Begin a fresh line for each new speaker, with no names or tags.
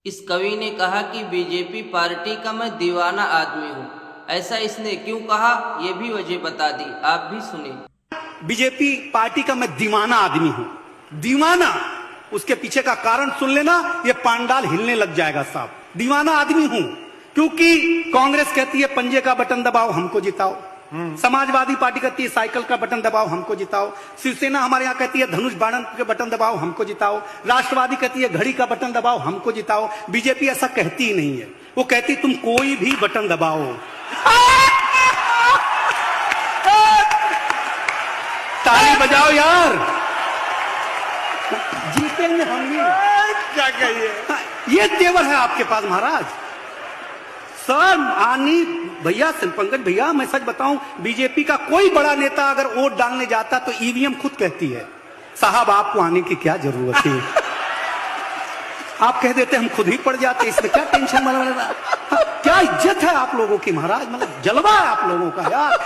इस कवि ने कहा कि बीजेपी पार्टी का मैं दीवाना आदमी हूँ। ऐसा इसने क्यों कहा, ये भी वजह बता दी, आप भी सुने।
बीजेपी पार्टी का मैं दीवाना आदमी हूं। दीवाना, उसके पीछे का कारण सुन लेना, ये पांडाल हिलने लग जाएगा साहब। दीवाना आदमी हूं क्योंकि कांग्रेस कहती है पंजे का बटन दबाओ हमको जिताओ, समाजवादी पार्टी कहती है साइकिल का बटन दबाओ हमको जिताओ, शिवसेना हमारे यहाँ कहती है धनुष बाण के बटन दबाओ हमको जिताओ, राष्ट्रवादी कहती है घड़ी का बटन दबाओ हमको जिताओ। बीजेपी ऐसा कहती ही नहीं है, वो कहती तुम कोई भी बटन दबाओ। ताली बजाओ यार, जीतेंगे हम भी।
क्या कहिए,
ये तेवर है आपके पास महाराज। सर आनी भैया, पंकज भैया, मैं सच बताऊं, बीजेपी का कोई बड़ा नेता अगर वोट डालने जाता तो ईवीएम खुद कहती है साहब आपको आने की क्या जरूरत है। आप कह देते हम खुद ही पड़ जाते, इसमें क्या टेंशन वाला। क्या इज्जत है आप लोगों की महाराज, मतलब जलवा है आप लोगों का यार।